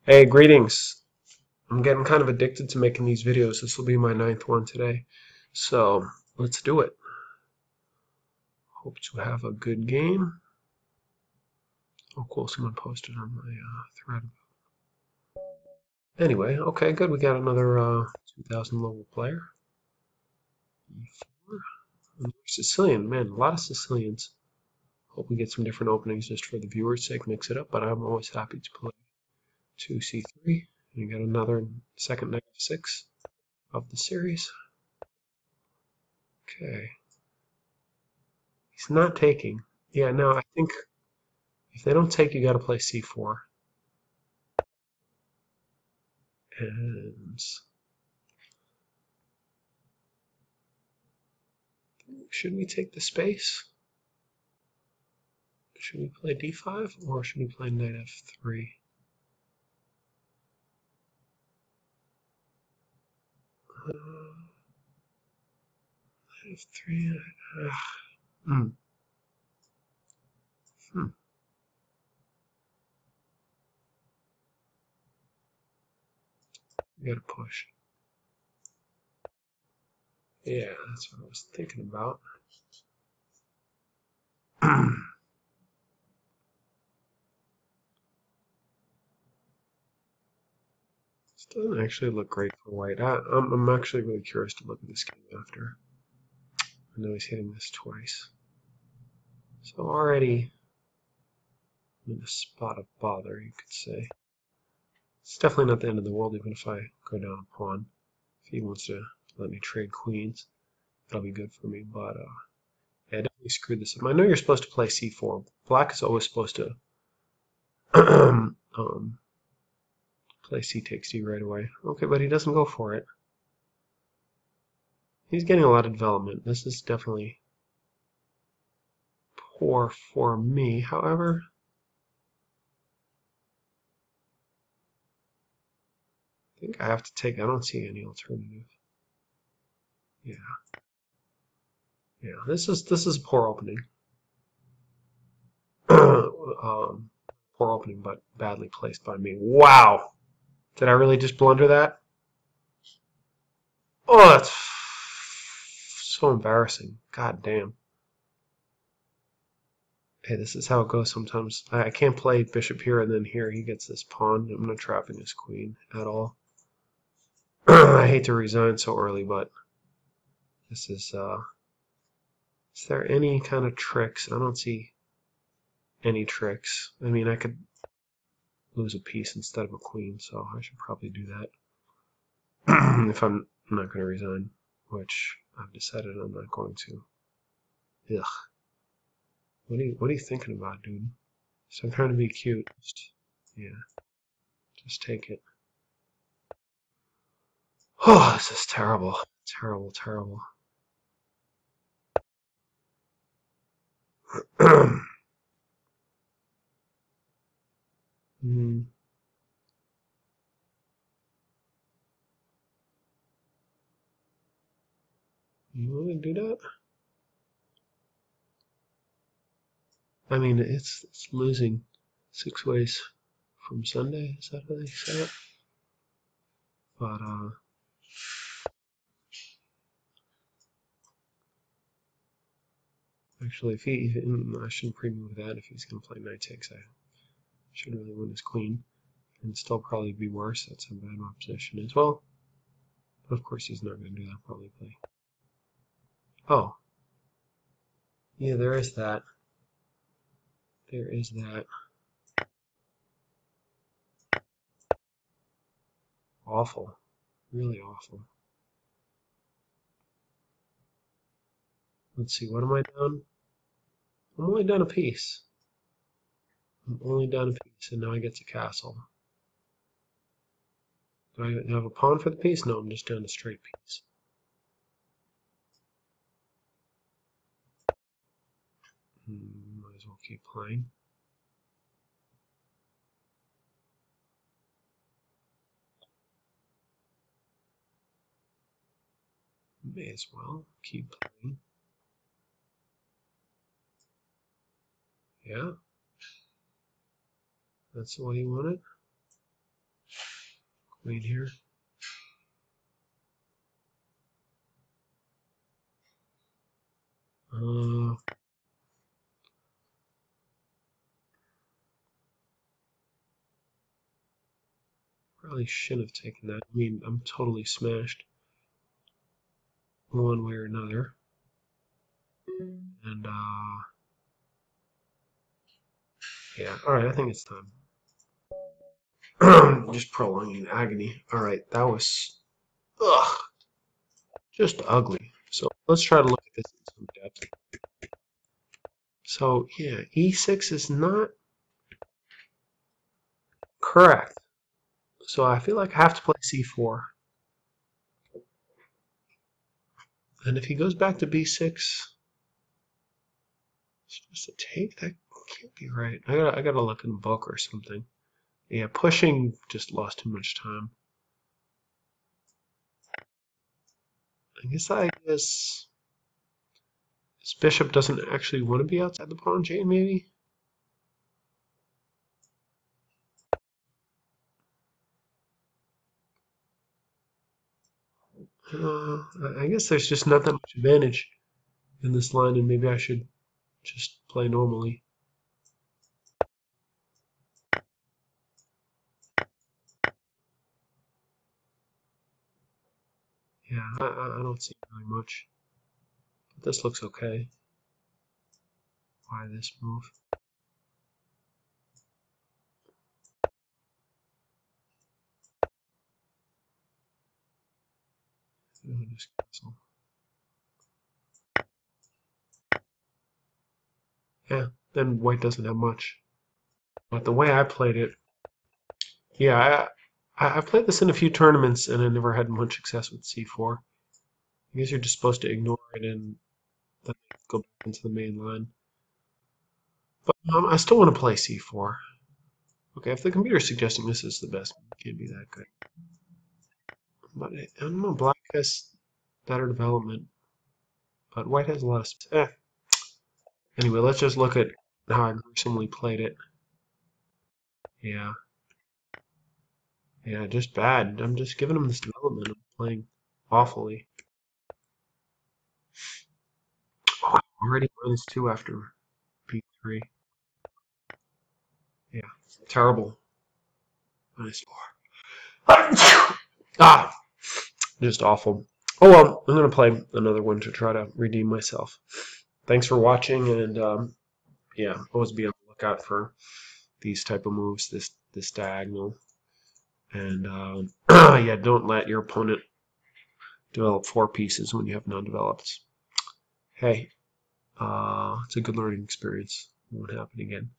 Hey, greetings. I'm getting kind of addicted to making these videos. This will be my ninth one today. So, let's do it. Hope to have a good game. Oh, cool. Someone posted on my thread. Anyway, okay, good. We got another 2000 level player. E4. Sicilian. Man, a lot of Sicilians. Hope we get some different openings just for the viewers' sake. Mix it up, but I'm always happy to play 2c3. And we got another second -6 of the series. Okay. He's not taking. Yeah, no, I think if they don't take, you got to play c4. And should we take the space? Should we play d5 or should we play knight f3? Knight f3. Hmm. Hmm. We got to push. Yeah, that's what I was thinking about. This doesn't actually look great for white. I'm actually really curious to look at this game after. I know he's hitting this twice. So already in a spot of bother, you could say. It's definitely not the end of the world, even if I go down a pawn. If he wants to let me trade queens, that'll be good for me. But yeah, I definitely screwed this up. I know you're supposed to play c4. Black is always supposed to play c takes d right away. Okay, but he doesn't go for it. He's getting a lot of development. This is definitely poor for me. However, I think I have to take. I don't see any alternative. Yeah, yeah. This is a poor opening. Poor opening, but badly placed by me. Wow! Did I really just blunder that? Oh, that's so embarrassing. God damn. Hey, this is how it goes sometimes. I can't play bishop here and then here he gets this pawn. I'm not trapping his queen at all. I hate to resign so early, but this is there any kind of tricks? I don't see any tricks. I mean, I could lose a piece instead of a queen, so I should probably do that. If I'm not going to resign, which I've decided I'm not going to. Ugh. What are you thinking about, dude? So I'm trying to be cute. Yeah, just take it. Oh, this is terrible. Terrible, terrible. Hmm. You want to do that? I mean, it's losing 6 ways from Sunday. Is that how they say it? But actually, I shouldn't pre-move that. If he's gonna play knight takes, I should really win his queen, and still probably be worse. That's a bad position as well. But of course, he's not gonna do that. Probably play. Oh, yeah, there is that. There is that. Awful. Really awful. Let's see, what am I down? I'm only down a piece. I'm only down a piece, and now I get to castle. Do I have a pawn for the piece? No, I'm just down a straight piece. Might as well keep playing. May as well keep playing. Yeah, that's the way you want it. queen here. Probably shouldn't have taken that. I mean, I'm totally smashed one way or another. And, yeah, alright, I think it's time. Just prolonging agony. Alright, that was, ugh, just ugly. So let's try to look at this in some depth. So, yeah, e6 is not correct. So I feel like I have to play c4. And if he goes back to b6, supposed to take? That can't be right. I gotta look in the book or something. Yeah, pushing just lost too much time. I guess this bishop doesn't actually want to be outside the pawn chain, maybe? I guess there's just not that much advantage in this line, and maybe I should just play normally. Yeah, I don't see very much. But this looks okay. Why this move? Just cancel. Yeah, then white doesn't have much. But the way I played it, yeah, I've played this in a few tournaments and I never had much success with c4. I guess you're just supposed to ignore it and then go back into the main line. But I still want to play c4. Okay, if the computer's suggesting this is the best, it can't be that good. But I don't know, black has better development, but white has a lot of. Anyway, let's just look at how I gruesomely played it. Yeah. Yeah, just bad. I'm just giving him this development. I'm playing awfully. Oh, already -2 after b3. Yeah, terrible. -4. Ah, just awful. Oh well, I'm gonna play another one to try to redeem myself. Thanks for watching, and yeah, always be on the lookout for these type of moves, this diagonal, and yeah, don't let your opponent develop 4 pieces when you have none developed. Hey, it's a good learning experience. It won't happen again.